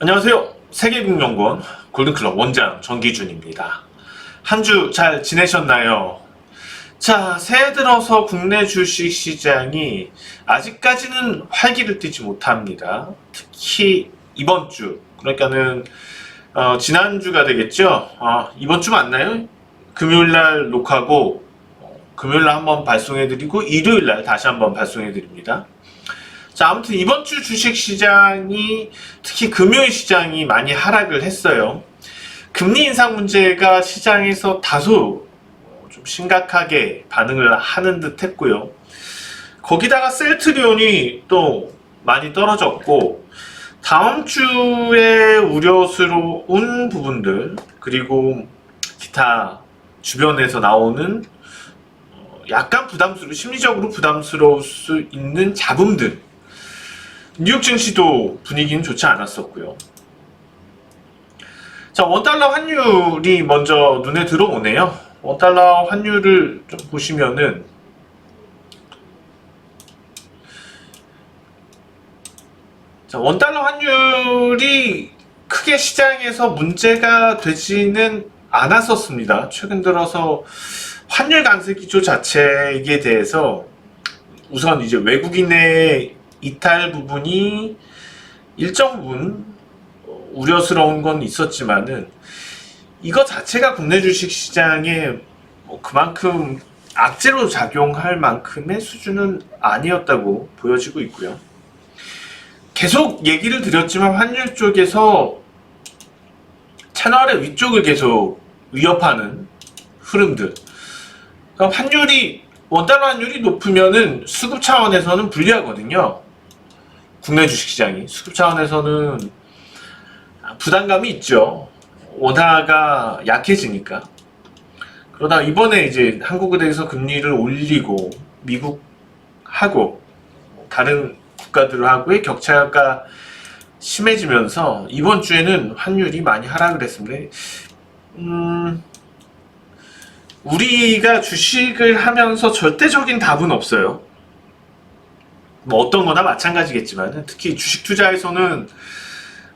안녕하세요. 세계금융연구원 골든클럽 원장 정기준입니다. 한 주 잘 지내셨나요? 자, 새해 들어서 국내 주식 시장이 아직까지는 활기를 띠지 못합니다. 특히 이번 주, 그러니까는 지난주가 되겠죠? 이번 주 맞나요? 금요일날 녹화고 금요일날 한번 발송해드리고 일요일날 다시 한번 발송해드립니다. 자, 아무튼 이번 주 주식 시장이 특히 금요일 시장이 많이 하락을 했어요. 금리 인상 문제가 시장에서 다소 좀 심각하게 반응을 하는 듯 했고요. 거기다가 셀트리온이 또 많이 떨어졌고, 다음 주에 우려스러운 부분들, 그리고 기타 주변에서 나오는 약간 심리적으로 부담스러울 수 있는 잡음들, 뉴욕 증시도 분위기는 좋지 않았었고요. 자, 원달러 환율이 먼저 눈에 들어오네요. 원달러 환율을 좀 보시면은 자, 원달러 환율이 크게 시장에서 문제가 되지는 않았었습니다. 최근 들어서 환율 강세 기조 자체에 대해서 우선 이제 외국인의 이탈 부분이 일정 부분 우려스러운 건 있었지만은 이거 자체가 국내 주식 시장에 그만큼 악재로 작용할 만큼의 수준은 아니었다고 보여지고 있고요. 계속 얘기를 드렸지만 환율 쪽에서 채널의 위쪽을 계속 위협하는 흐름들. 그러니까 원달러 환율이 높으면은 수급 차원에서는 불리하거든요. 국내 주식시장이 수급 차원에서는 부담감이 있죠. 원화가 약해지니까. 그러다 이번에 이제 한국은행에서 금리를 올리고 미국하고 다른 국가들하고의 격차가 심해지면서 이번 주에는 환율이 많이 하락을 했습니다. 우리가 주식을 하면서 절대적인 답은 없어요. 뭐 어떤 거나 마찬가지겠지만 특히 주식 투자에서는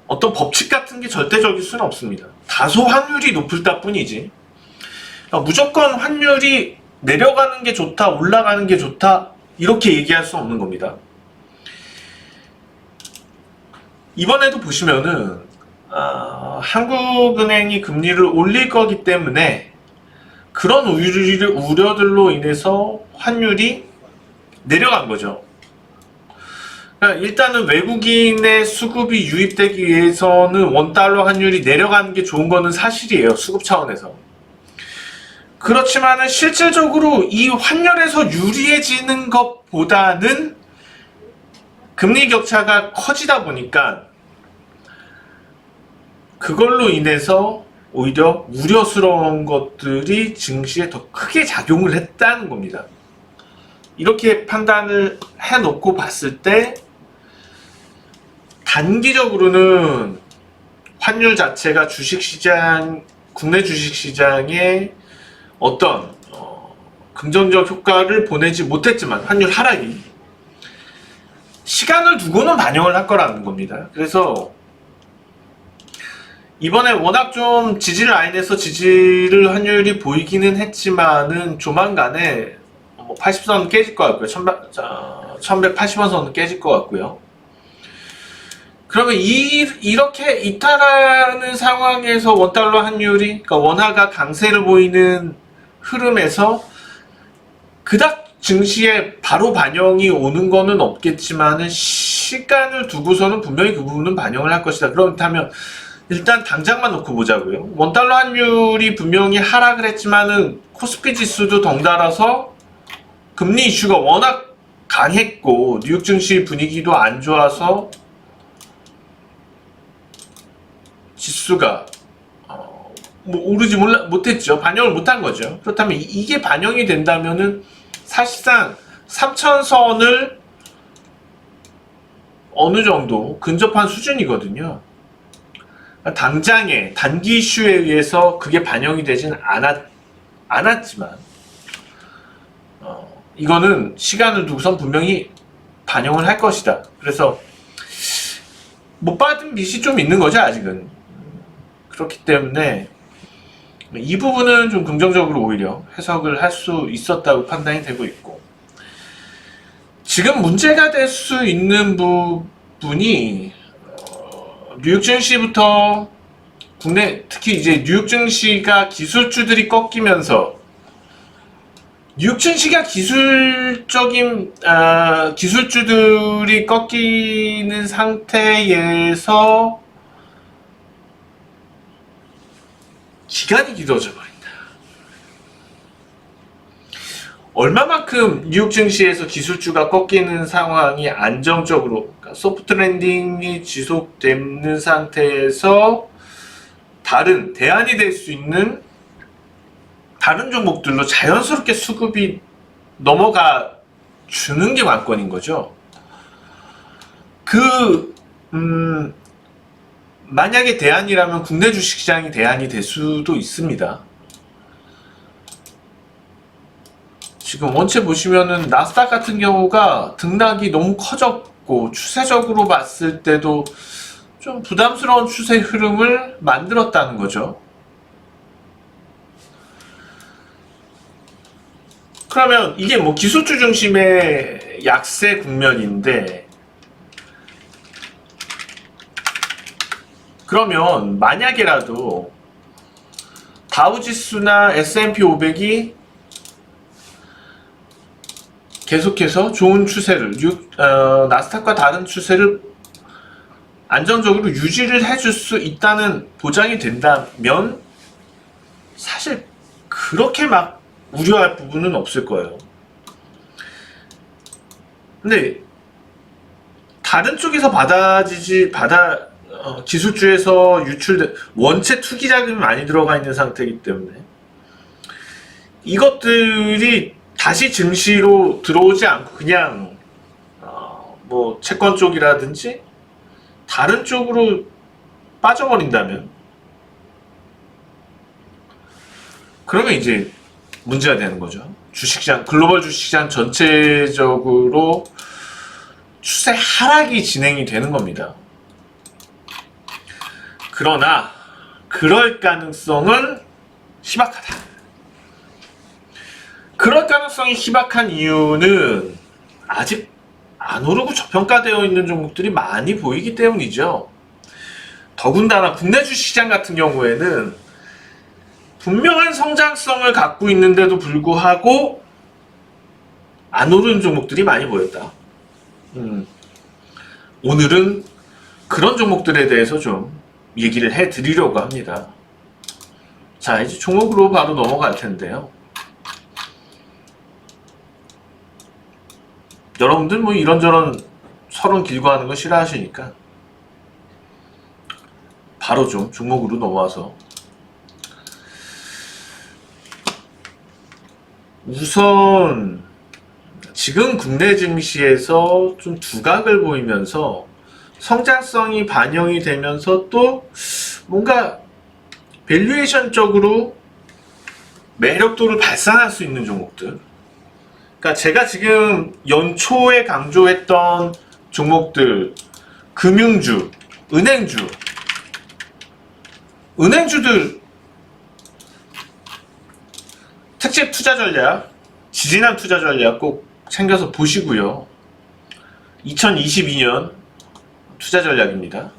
어떤 법칙 같은 게 절대적일 수는 없습니다. 다소 환율이 높을 따뿐이지 무조건 환율이 내려가는 게 좋다, 올라가는 게 좋다 이렇게 얘기할 수 없는 겁니다. 이번에도 보시면은 한국은행이 금리를 올릴 거기 때문에 그런 우려들로 인해서 환율이 내려간 거죠. 그러니까 일단은 외국인의 수급이 유입되기 위해서는 원달러 환율이 내려가는 게 좋은 거는 사실이에요. 수급 차원에서. 그렇지만은 실질적으로 이 환율에서 유리해지는 것보다는 금리 격차가 커지다 보니까 그걸로 인해서 오히려 우려스러운 것들이 증시에 더 크게 작용을 했다는 겁니다. 이렇게 판단을 해놓고 봤을 때 단기적으로는 환율 자체가 국내 주식시장에 어떤 긍정적 효과를 보내지 못했지만 환율 하락이 시간을 두고는 반영을 할 거라는 겁니다. 그래서 이번에 워낙 좀 지지 라인에서 지지를 환율이 보이기는 했지만은 조만간에 80선 깨질 것 같고요. 1180원 선은 깨질 것 같고요. 그러면 이렇게 이탈하는 상황에서 원달러 환율이, 그러니까 원화가 강세를 보이는 흐름에서 그닥 증시에 바로 반영이 오는 거는 없겠지만은 시간을 두고서는 분명히 그 부분은 반영을 할 것이다. 그렇다면 일단 당장만 놓고 보자고요. 원달러 환율이 분명히 하락을 했지만은 코스피 지수도 덩달아서 금리 이슈가 워낙 강했고 뉴욕 증시 분위기도 안 좋아서 지수가 오르지 못했죠. 반영을 못한 거죠. 그렇다면 이게 반영이 된다면은 사실상 3000선을 어느 정도 근접한 수준이거든요. 당장에 단기 이슈에 의해서 그게 반영이 되지는 않았지만 이거는 시간을 두고선 분명히 반영을 할 것이다. 그래서 못 받은 빚이 좀 있는 거죠, 아직은. 그렇기 때문에 이 부분은 좀 긍정적으로 오히려 해석을 할 수 있었다고 판단이 되고 있고, 지금 문제가 될 수 있는 부분이 뉴욕 증시부터 국내, 특히 이제 뉴욕 증시가 기술주들이 꺾이면서, 뉴욕 증시가 기술주들이 꺾이는 상태에서 기간이 길어져 버린다. 얼마만큼 뉴욕 증시에서 기술주가 꺾이는 상황이 안정적으로, 그러니까 소프트 랜딩이 지속되는 상태에서 다른 대안이 될 수 있는 다른 종목들로 자연스럽게 수급이 넘어가 주는 게 관건인 거죠. 만약에 대안이라면 국내 주식시장이 대안이 될 수도 있습니다. 지금 원체 보시면은 나스닥 같은 경우가 등락이 너무 커졌고, 추세적으로 봤을 때도 좀 부담스러운 추세 흐름을 만들었다는 거죠. 그러면 이게 뭐 기술주 중심의 약세 국면인데, 그러면 만약에라도 다우지수나 S&P 500이 계속해서 좋은 추세를, 나스닥과 다른 추세를 안정적으로 유지를 해줄 수 있다는 보장이 된다면 사실 그렇게 막 우려할 부분은 없을 거예요. 근데 다른 쪽에서 기술주에서 유출된 원체 투기 자금이 많이 들어가 있는 상태이기 때문에 이것들이 다시 증시로 들어오지 않고 그냥 뭐 채권 쪽이라든지 다른 쪽으로 빠져버린다면, 그러면 이제 문제가 되는 거죠. 주식시장, 글로벌 주식시장 전체적으로 추세 하락이 진행이 되는 겁니다. 그러나 그럴 가능성은 희박하다. 그럴 가능성이 희박한 이유는 아직 안 오르고 저평가되어 있는 종목들이 많이 보이기 때문이죠. 더군다나 국내 주식시장 같은 경우에는 분명한 성장성을 갖고 있는데도 불구하고 안 오르는 종목들이 많이 보였다. 오늘은 그런 종목들에 대해서 좀 얘기를 해드리려고 합니다. 자, 이제 종목으로 바로 넘어갈 텐데요. 여러분들 뭐 이런저런 서론 길고 하는 거 싫어하시니까 바로 좀 종목으로 넘어와서, 우선 지금 국내 증시에서 좀 두각을 보이면서 성장성이 반영이 되면서 또 뭔가 밸류에이션적으로 매력도를 발산할 수 있는 종목들, 그러니까 제가 지금 연초에 강조했던 종목들, 금융주, 은행주들 특집 투자 전략, 지지난 투자 전략 꼭 챙겨서 보시고요. 2022년 투자 전략입니다.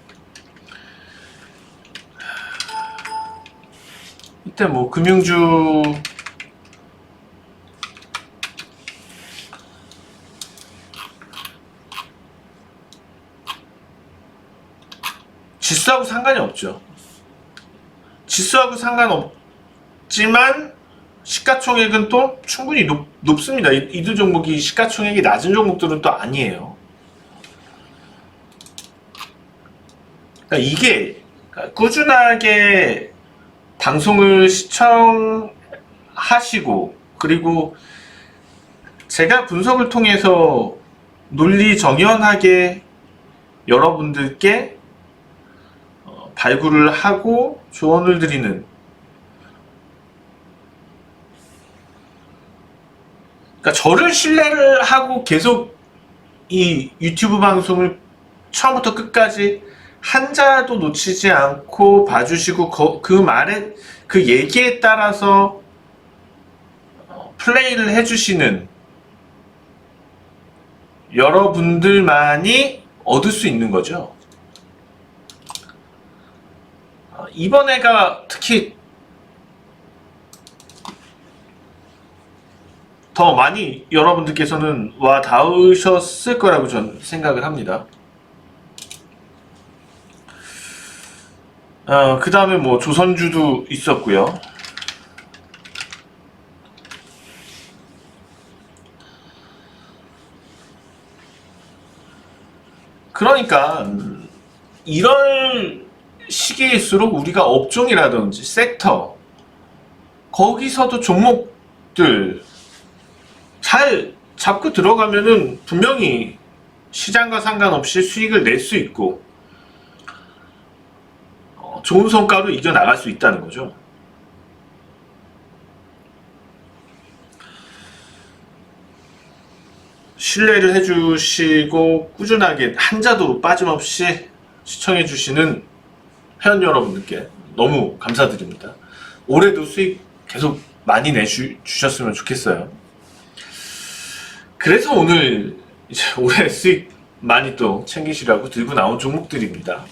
이때 뭐 금융주 지수하고 상관이 없죠. 지수하고 상관없지만 시가총액은 또 충분히 높습니다. 이들 종목이 시가총액이 낮은 종목들은 또 아니에요. 그러니까 이게 꾸준하게 방송을 시청하시고, 그리고 제가 분석을 통해서 논리 정연하게 여러분들께 발굴을 하고 조언을 드리는, 그러니까 저를 신뢰를 하고 계속 이 유튜브 방송을 처음부터 끝까지 한자도 놓치지 않고 봐주시고 그 말에 그 얘기에 따라서 플레이를 해주시는 여러분들만이 얻을 수 있는 거죠. 이번 해가 특히 더 많이 여러분들께서는 와 닿으셨을 거라고 저는 생각을 합니다. 그 다음에 뭐 조선주도 있었고요. 그러니까 이런 시기일수록 우리가 업종이라든지 섹터 거기서도 종목들 잘 잡고 들어가면은 분명히 시장과 상관없이 수익을 낼 수 있고 좋은 성과로 이겨나갈 수 있다는 거죠. 신뢰를 해주시고 꾸준하게 한자도 빠짐없이 시청해주시는 회원 여러분들께 너무 감사드립니다. 올해도 수익 계속 많이 내주셨으면 좋겠어요. 그래서 오늘 이제 올해 수익 많이 또 챙기시라고 들고 나온 종목들입니다.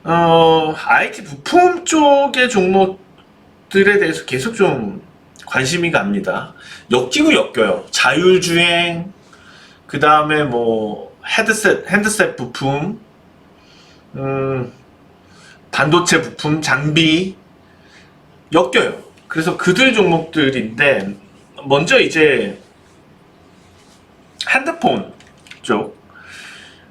IT 부품 쪽의 종목들에 대해서 계속 좀 관심이 갑니다. 엮이고 엮여요. 자율주행, 그 다음에 뭐 핸드셋 부품, 반도체 부품, 장비 엮여요. 그래서 그들 종목들인데 먼저 이제 핸드폰 쪽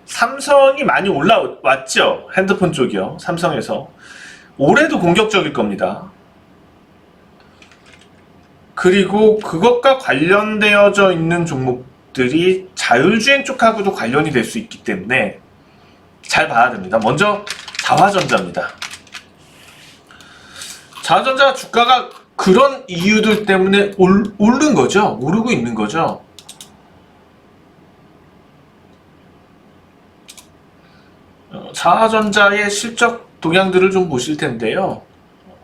삼성이 많이 올라왔죠. 핸드폰 쪽이요. 삼성에서 올해도 공격적일 겁니다. 그리고 그것과 관련되어져 있는 종목들이 자율주행 쪽하고도 관련이 될 수 있기 때문에 잘 봐야 됩니다. 먼저 자화전자입니다. 자화전자 주가가 그런 이유들 때문에 오른 거죠. 오르고 있는 거죠. 자화전자의 실적 동향들을 좀 보실 텐데요.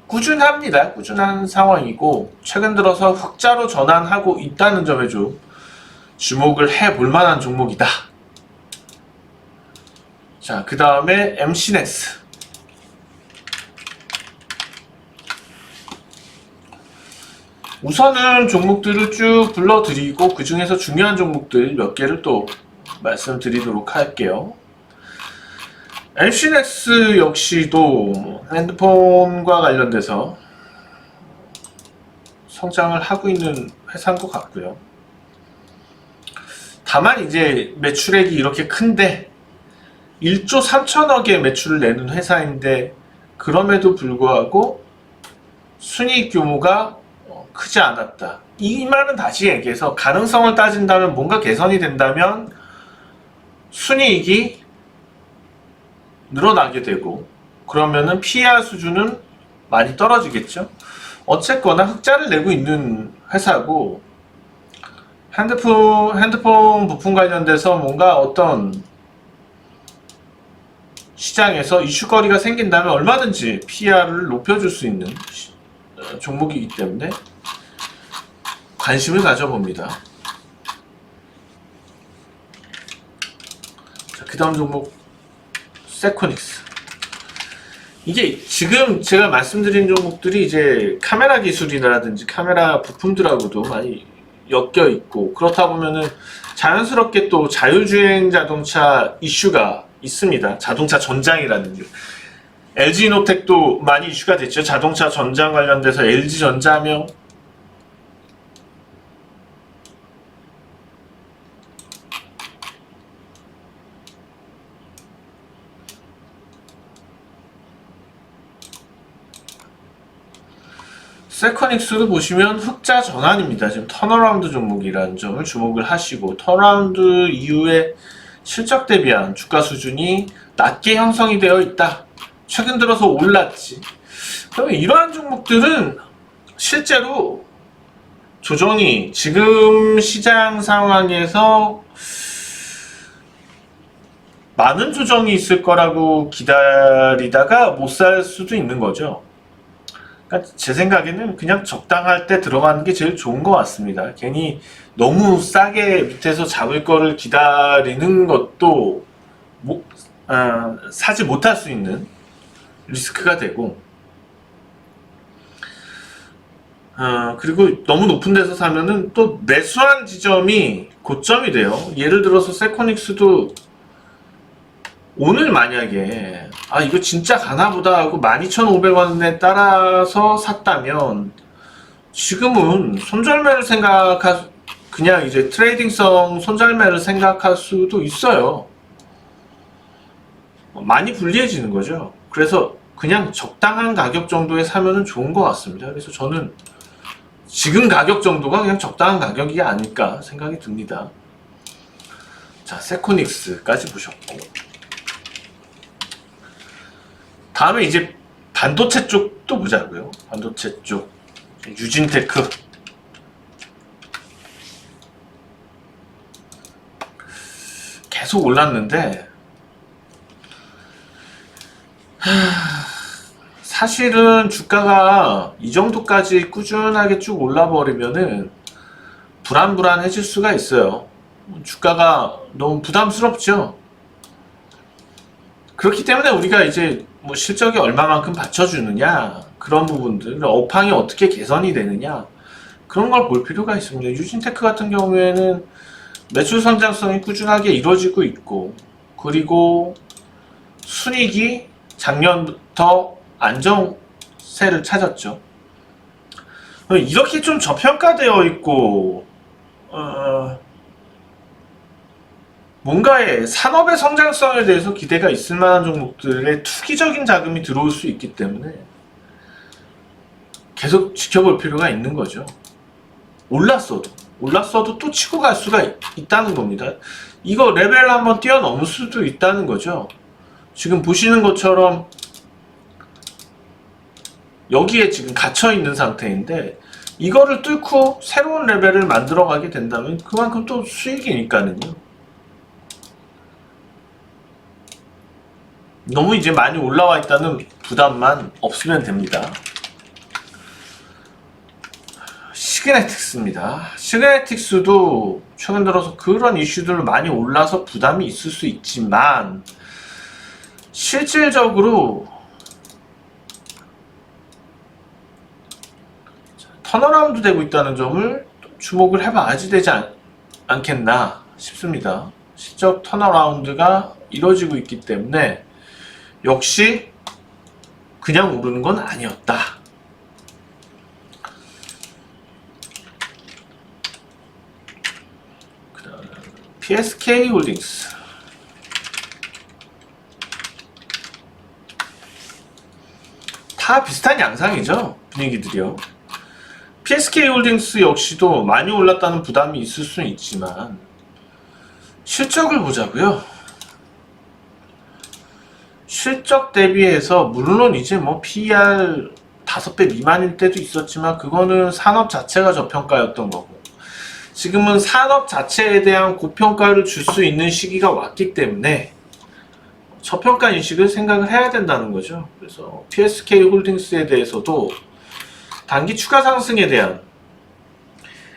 꾸준합니다. 꾸준한 상황이고 최근 들어서 흑자로 전환하고 있다는 점에 좀 주목을 해볼 만한 종목이다. 자, 그 다음에 MC넥스. 우선은 종목들을 쭉 불러드리고 그 중에서 중요한 종목들 몇 개를 또 말씀드리도록 할게요. MC넥스 역시도 핸드폰과 관련돼서 성장을 하고 있는 회사인 것 같고요. 다만 이제 매출액이 이렇게 큰데 1조 3천억의 매출을 내는 회사인데 그럼에도 불구하고 순이익 규모가 크지 않았다. 이 말은 다시 얘기해서 가능성을 따진다면 뭔가 개선이 된다면 순이익이 늘어나게 되고 그러면은 PER 수준은 많이 떨어지겠죠. 어쨌거나 흑자를 내고 있는 회사고 핸드폰 부품 관련돼서 뭔가 어떤 시장에서 이슈거리가 생긴다면 얼마든지 PER을 높여줄 수 있는 종목이기 때문에 관심을 가져봅니다. 그 다음 종목 세코닉스. 이게 지금 제가 말씀드린 종목들이 이제 카메라 기술이라든지 카메라 부품들하고도 많이 엮여 있고 그렇다 보면은 자연스럽게 또 자율주행 자동차 이슈가 있습니다. 자동차 전장이라든지 LG이노텍도 많이 이슈가 됐죠. 자동차 전장 관련돼서 LG전자며 세코닉스도 보시면 흑자 전환입니다. 지금 턴어라운드 종목이라는 점을 주목을 하시고 턴어라운드 이후에 실적 대비한 주가 수준이 낮게 형성이 되어 있다. 최근 들어서 올랐지. 그러면 이러한 종목들은 실제로 조정이 지금 시장 상황에서 많은 조정이 있을 거라고 기다리다가 못 살 수도 있는 거죠. 그러니까 제 생각에는 그냥 적당할 때 들어가는 게 제일 좋은 것 같습니다. 괜히 너무 싸게 밑에서 잡을 거를 기다리는 것도 사지 못할 수 있는 리스크가 되고, 그리고 너무 높은 데서 사면은 또 매수한 지점이 고점이 돼요. 예를 들어서 세코닉스도 오늘 만약에 이거 진짜 가나보다 하고 12,500원에 따라서 샀다면 지금은 손절매를 그냥 이제 트레이딩성 손절매를 생각할 수도 있어요. 많이 불리해지는 거죠. 그래서 그냥 적당한 가격 정도에 사면은 좋은 것 같습니다. 그래서 저는 지금 가격 정도가 그냥 적당한 가격이 아닐까 생각이 듭니다. 자, 세코닉스까지 보셨고, 다음에 이제 반도체 쪽도 보자고요. 반도체 쪽 유진테크. 계속 올랐는데 사실은 주가가 이 정도까지 꾸준하게 쭉 올라버리면은 불안해질 수가 있어요. 주가가 너무 부담스럽죠. 그렇기 때문에 우리가 이제 뭐 실적이 얼마만큼 받쳐주느냐, 그런 부분들, 업황이 어떻게 개선이 되느냐, 그런 걸 볼 필요가 있습니다. 유진테크 같은 경우에는 매출 성장성이 꾸준하게 이루어지고 있고, 그리고 순이익이 작년부터 안정세를 찾았죠. 이렇게 좀 저평가되어 있고 뭔가의 산업의 성장성에 대해서 기대가 있을 만한 종목들의 투기적인 자금이 들어올 수 있기 때문에 계속 지켜볼 필요가 있는 거죠. 올랐어도 또 치고 갈 수가 있다는 겁니다. 이거 레벨 한번 뛰어넘을 수도 있다는 거죠. 지금 보시는 것처럼 여기에 지금 갇혀 있는 상태인데, 이거를 뚫고 새로운 레벨을 만들어 가게 된다면 그만큼 또 수익이니까요. 너무 이제 많이 올라와 있다는 부담만 없으면 됩니다. 시그네틱스입니다. 시그네틱스도 최근 들어서 그런 이슈들로 많이 올라서 부담이 있을 수 있지만, 실질적으로 턴어라운드 되고 있다는 점을 주목을 해봐야지 되지 않겠나 싶습니다. 실적 턴어라운드가 이루어지고 있기 때문에 역시 그냥 오르는 건 아니었다. PSK 홀딩스. 다 비슷한 양상이죠, 분위기들이요. PSK 홀딩스 역시도 많이 올랐다는 부담이 있을 수는 있지만 실적을 보자고요. 실적 대비해서 물론 이제 뭐 PER 5배 미만일 때도 있었지만 그거는 산업 자체가 저평가였던 거고, 지금은 산업 자체에 대한 고평가를 줄 수 있는 시기가 왔기 때문에 저평가 인식을 생각을 해야 된다는 거죠. 그래서 PSK 홀딩스에 대해서도 단기 추가 상승에 대한,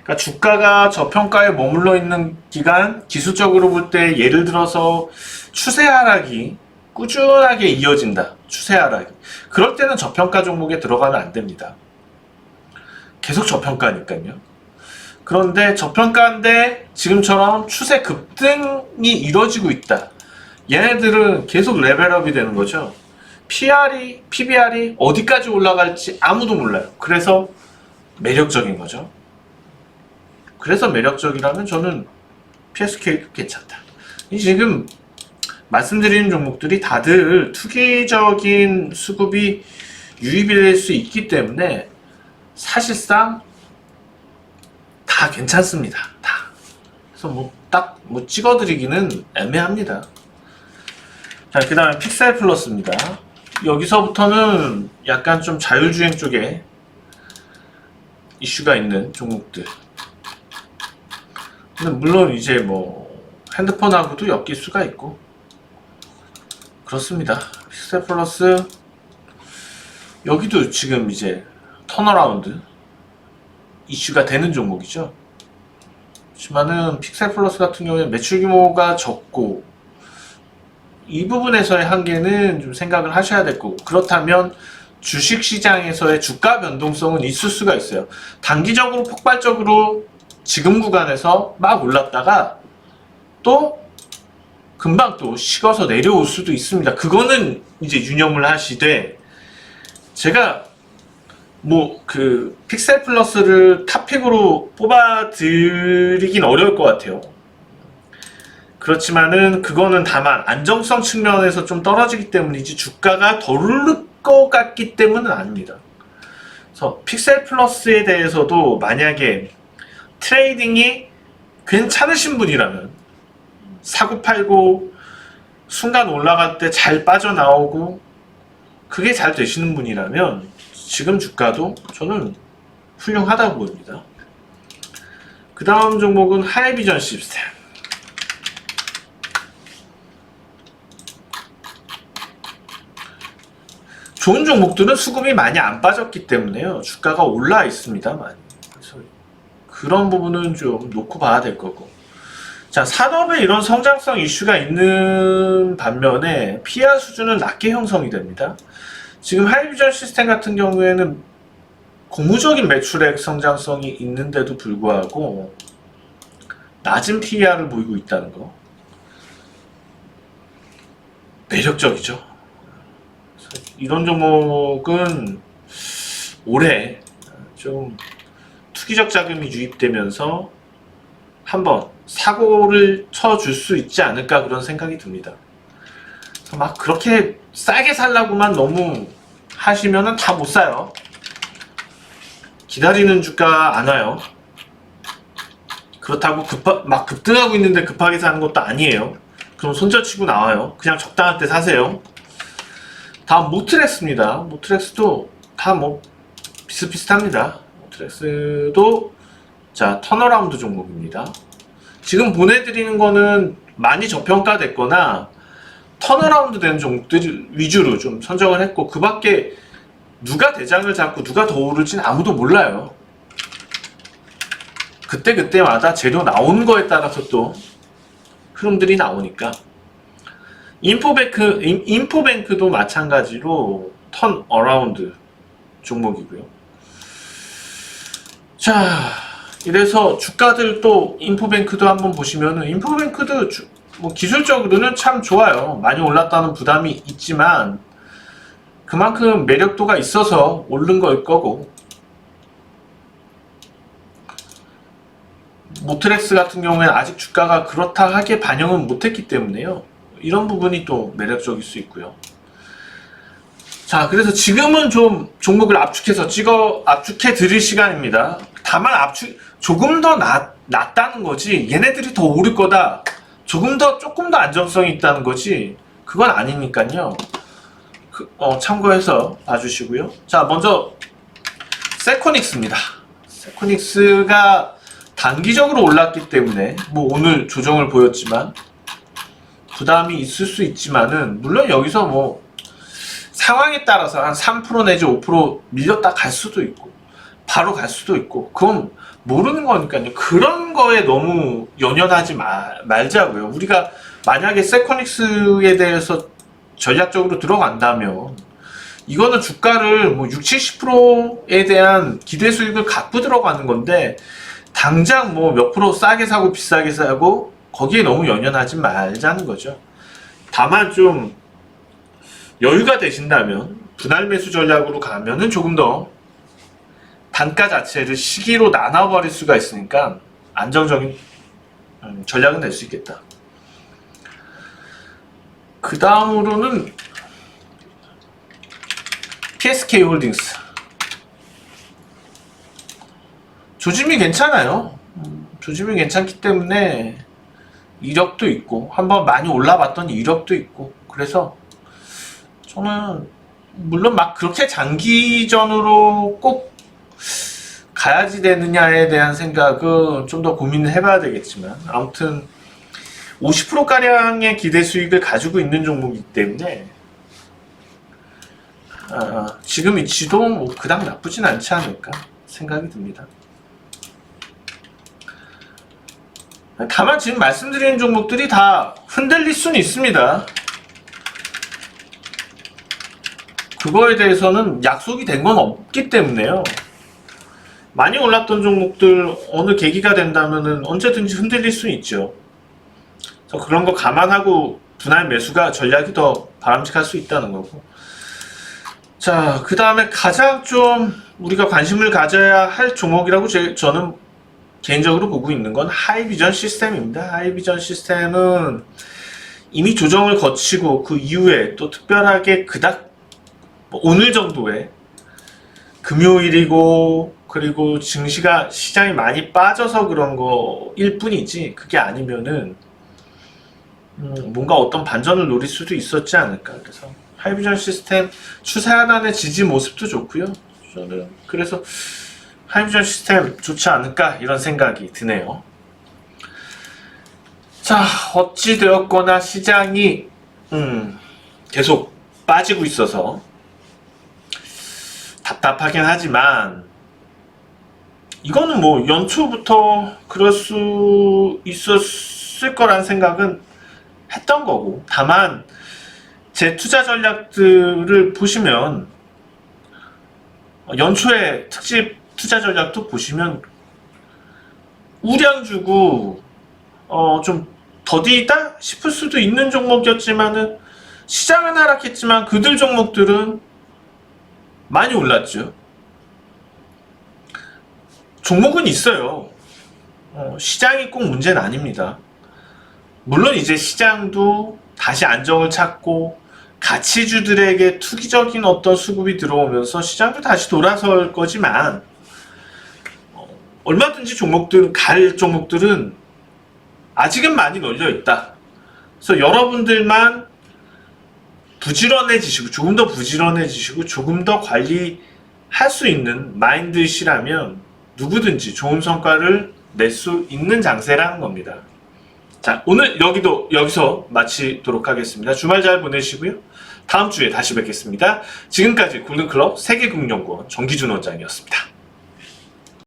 그러니까 주가가 저평가에 머물러 있는 기간, 기술적으로 볼 때 예를 들어서 추세 하락이 꾸준하게 이어진다. 추세 하락이. 그럴 때는 저평가 종목에 들어가면 안 됩니다. 계속 저평가니까요. 그런데 저평가인데 지금처럼 추세 급등이 이루어지고 있다. 얘네들은 계속 레벨업이 되는 거죠. PBR이 어디까지 올라갈지 아무도 몰라요. 그래서 매력적인 거죠. 그래서 매력적이라면 저는 PSK 괜찮다. 지금 말씀드리는 종목들이 다들 투기적인 수급이 유입이 될 수 있기 때문에 사실상 다 괜찮습니다. 다. 그래서 딱 찍어드리기는 애매합니다. 자, 그 다음에 픽셀 플러스입니다. 여기서부터는 약간 좀 자율주행 쪽에 이슈가 있는 종목들. 근데 물론 이제 뭐 핸드폰하고도 엮일 수가 있고, 그렇습니다. 픽셀 플러스 여기도 지금 이제 턴어라운드 이슈가 되는 종목이죠. 하지만은 픽셀 플러스 같은 경우에 매출 규모가 적고 이 부분에서의 한계는 좀 생각을 하셔야 될 거고, 그렇다면 주식시장에서의 주가 변동성은 있을 수가 있어요. 단기적으로 폭발적으로 지금 구간에서 막 올랐다가 또 금방 또 식어서 내려올 수도 있습니다. 그거는 이제 유념을 하시되, 제가 뭐 그 픽셀 플러스를 탑픽으로 뽑아 드리긴 어려울 것 같아요. 그렇지만은 그거는 다만 안정성 측면에서 좀 떨어지기 때문이지 주가가 더 오를 것 같기 때문은 아닙니다. 그래서 픽셀 플러스에 대해서도 만약에 트레이딩이 괜찮으신 분이라면 사고 팔고 순간 올라갈 때 잘 빠져나오고 그게 잘 되시는 분이라면 지금 주가도 저는 훌륭하다고 보입니다. 그 다음 종목은 하이비전 시스템. 좋은 종목들은 수급이 많이 안 빠졌기 때문에요. 주가가 올라 있습니다. 많이. 그래서 그런 부분은 좀 놓고 봐야 될 거고. 자, 산업에 이런 성장성 이슈가 있는 반면에 PR 수준은 낮게 형성이 됩니다. 지금 하이비전 시스템 같은 경우에는 고무적인 매출액 성장성이 있는데도 불구하고 낮은 PER을 보이고 있다는 거. 매력적이죠. 이런 종목은 올해 좀 투기적 자금이 유입되면서 한번 사고를 쳐줄 수 있지 않을까 그런 생각이 듭니다. 막 그렇게 싸게 살라고만 너무 하시면은 다 못 사요. 기다리는 주가 안 와요. 그렇다고 막 급등하고 있는데 급하게 사는 것도 아니에요. 그럼 손절치고 나와요. 그냥 적당할 때 사세요. 다음 모트렉스입니다. 모트렉스도 다 뭐 비슷비슷합니다. 모트렉스도 자 턴어라운드 종목입니다. 지금 보내드리는 거는 많이 저평가됐거나 턴어라운드 된 종목들 위주로 좀 선정을 했고, 그 밖에 누가 대장을 잡고 누가 더 오를지는 아무도 몰라요. 그때마다 재료 나오는 거에 따라서 또 흐름들이 나오니까. 인포뱅크도 마찬가지로 턴어라운드 종목이고요. 자, 이래서 주가들 또 인포뱅크도 한번 보시면은, 인포뱅크도 뭐 기술적으로는 참 좋아요. 많이 올랐다는 부담이 있지만 그만큼 매력도가 있어서 오른 걸 거고, 모트렉스 같은 경우에는 아직 주가가 그렇다 하게 반영은 못했기 때문에요. 이런 부분이 또 매력적일 수 있고요. 자, 그래서 지금은 좀 종목을 압축해 드릴 시간입니다. 다만 조금 더 낫다는 거지, 얘네들이 더 오를 거다, 조금 더 안정성이 있다는 거지, 그건 아니니까요. 참고해서 봐주시고요. 자, 먼저 세코닉스입니다. 세코닉스가 단기적으로 올랐기 때문에 뭐 오늘 조정을 보였지만 부담이 있을 수 있지만은, 물론 여기서 뭐 상황에 따라서 한 3% 내지 5% 밀렸다 갈 수도 있고 바로 갈 수도 있고, 그건 모르는 거니까요. 그런 거에 너무 연연하지 말자고요. 우리가 만약에 세코닉스에 대해서 전략적으로 들어간다면 이거는 주가를 뭐 60, 70%에 대한 기대 수익을 갖고 들어가는 건데, 당장 뭐 몇 프로 싸게 사고 비싸게 사고 거기에 너무 연연하지 말자는 거죠. 다만 좀 여유가 되신다면 분할 매수 전략으로 가면은 조금 더 단가 자체를 시기로 나눠버릴 수가 있으니까 안정적인 전략은 낼 수 있겠다. 그 다음으로는 PSK 홀딩스. 조짐이 괜찮아요. 조짐이 괜찮기 때문에 이력도 있고, 한번 많이 올라봤던 이력도 있고, 그래서 저는 물론 막 그렇게 장기전으로 꼭 가야지 되느냐에 대한 생각은 좀 더 고민을 해봐야 되겠지만, 아무튼 50%가량의 기대 수익을 가지고 있는 종목이기 때문에 지금 위치도 뭐 그닥 나쁘진 않지 않을까 생각이 듭니다. 다만 지금 말씀드리는 종목들이 다 흔들릴 수는 있습니다. 그거에 대해서는 약속이 된 건 없기 때문에요. 많이 올랐던 종목들 어느 계기가 된다면은 언제든지 흔들릴 수 있죠. 그래서 그런 거 감안하고 분할 매수가 전략이 더 바람직할 수 있다는 거고. 자, 그 다음에 가장 좀 우리가 관심을 가져야 할 종목이라고 저는 개인적으로 보고 있는 건 하이비전 시스템입니다. 하이비전 시스템은 이미 조정을 거치고 그 이후에 또 특별하게 그닥 오늘 정도에 금요일이고 그리고 증시가 시장이 많이 빠져서 그런 거일 뿐이지 그게 아니면은 뭔가 어떤 반전을 노릴 수도 있었지 않을까. 그래서 하이비전 시스템 추세 하단의 지지 모습도 좋고요. 저는 그래서 하이비전 시스템 좋지 않을까 이런 생각이 드네요. 자, 어찌되었거나 시장이 계속 빠지고 있어서 답답하긴 하지만 이거는 뭐 연초부터 그럴 수 있었을 거란 생각은 했던 거고, 다만 제 투자 전략들을 보시면 연초에 특집 투자 전략도 보시면 우량 주고 좀 더디다 싶을 수도 있는 종목이었지만은 시장은 하락했지만 그들 종목들은 많이 올랐죠. 종목은 있어요. 시장이 꼭 문제는 아닙니다. 물론 이제 시장도 다시 안정을 찾고 가치주들에게 투기적인 어떤 수급이 들어오면서 시장도 다시 돌아설 거지만 얼마든지 갈 종목들은 아직은 많이 널려있다. 그래서 여러분들만 부지런해지시고 조금 더 부지런해지시고 조금 더 관리할 수 있는 마인드시라면 누구든지 좋은 성과를 낼 수 있는 장세라는 겁니다. 자, 오늘 여기서 마치도록 하겠습니다. 주말 잘 보내시고요. 다음 주에 다시 뵙겠습니다. 지금까지 골든클럽 세계국연구원 정기준 원장이었습니다.